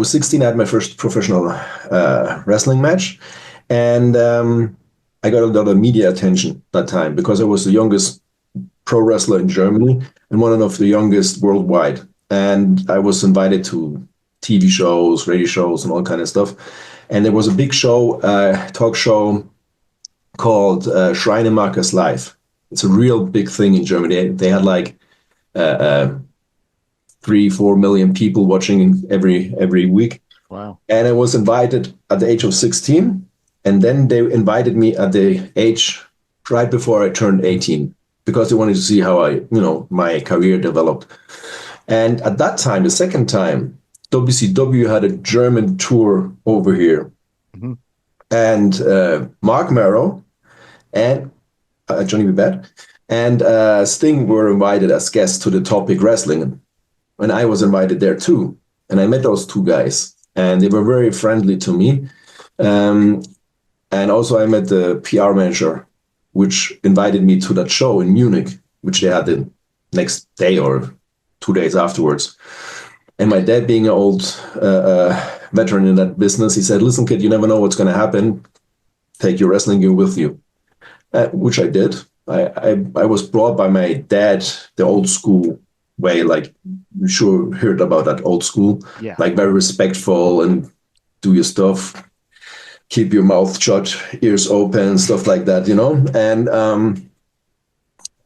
was 16. I had my first professional wrestling match, and I got a lot of media attention that time because I was the youngest pro wrestler in Germany and one of the youngest worldwide. And I was invited to TV shows, radio shows, and all kind of stuff. And there was a big show, talk show called Schreinemakers Live. It's a real big thing in Germany. They had like 3-4 million people watching every week. Wow. And I was invited at the age of 16. And then they invited me at the age right before I turned 18 because they wanted to see how my career developed. And at that time, the second time, WCW had a German tour over here. Mm-hmm. And Mark Merrow and Johnny Babette and Sting were invited as guests to the Topic Wrestling. And I was invited there too. And I met those two guys. And they were very friendly to me. And also I met the PR manager, which invited me to that show in Munich, which they had the next day or 2 days afterwards. And my dad, being an old veteran in that business, he said, listen, kid, you never know what's going to happen. Take your wrestling gear with you, which I did. I was brought by my dad the old school way, like you sure heard about that old school, like very respectful and do your stuff. Keep your mouth shut, ears open, stuff like that,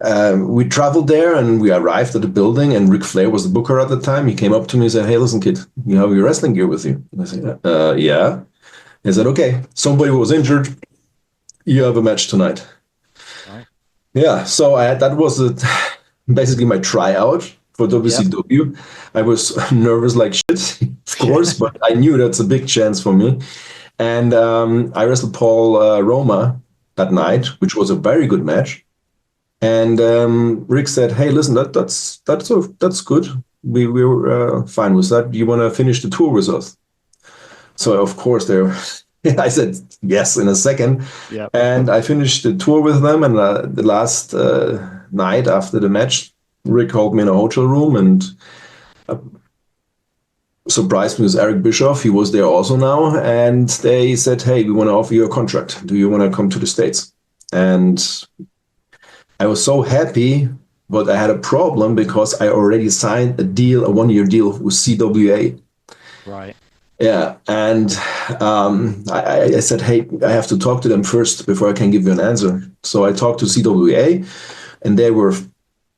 And we traveled there and we arrived at the building and Ric Flair was the booker at the time. He came up to me and said, hey, listen, kid, you have your wrestling gear with you? And I said, yeah. He said, okay, somebody was injured. You have a match tonight. Right. Yeah, so that was basically my tryout for WCW. Yep. I was nervous like shit, of course, but I knew that's a big chance for me. And I wrestled Paul Roma that night, which was a very good match. And Rick said, "Hey, listen, that's good. We were fine with that. Do you want to finish the tour with us?" So of course, I said yes in a second. Yep. And I finished the tour with them. And the last night after the match, Rick called me in a hotel room and surprised me with Eric Bischoff. He was there also now. And they said, hey, we want to offer you a contract. Do you want to come to the States? And I was so happy, but I had a problem because I already signed a 1-year deal with CWA. Right. Yeah. And I said, hey, I have to talk to them first before I can give you an answer. So I talked to CWA and they were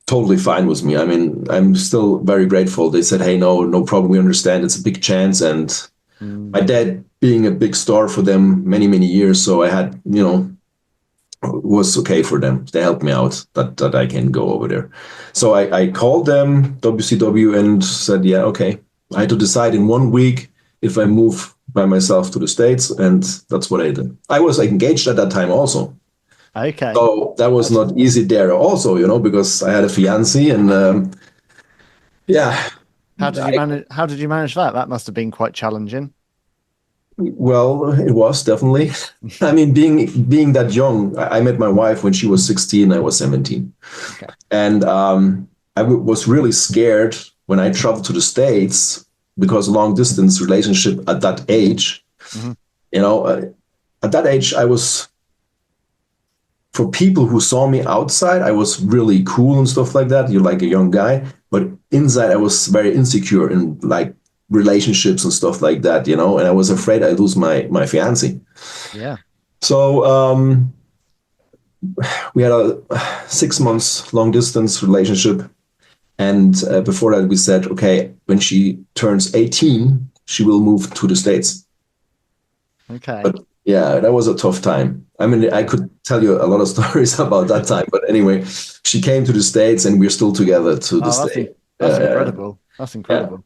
totally fine with me. I mean, I'm still very grateful. They said, hey, no problem. We understand it's a big chance. And my dad being a big star for them many, many years. So I had, was okay for them. They helped me out that I can go over there. So I called them, WCW, and said, yeah, okay. I had to decide in 1 week if I move by myself to the States. And that's what I did. I was engaged at that time also. Okay. So that was not easy there also, because I had a fiancé and yeah. How did you manage that? That must have been quite challenging. Well, it was definitely. I mean, being that young, I met my wife when she was 16, I was 17. Okay. And I was really scared when I traveled to the States because long distance relationship at that age, at that age, I was, for people who saw me outside, I was really cool and stuff like that. You're like a young guy, but inside I was very insecure in like relationships and stuff like that, and I was afraid I'd lose my fiancé. Yeah. So we had a 6 months long distance relationship. And before that we said, okay, when she turns 18, she will move to the States. Okay. But yeah, that was a tough time. I mean, I could tell you a lot of stories about that time, but anyway, she came to the States and we're still together to this day. That's incredible. That's incredible.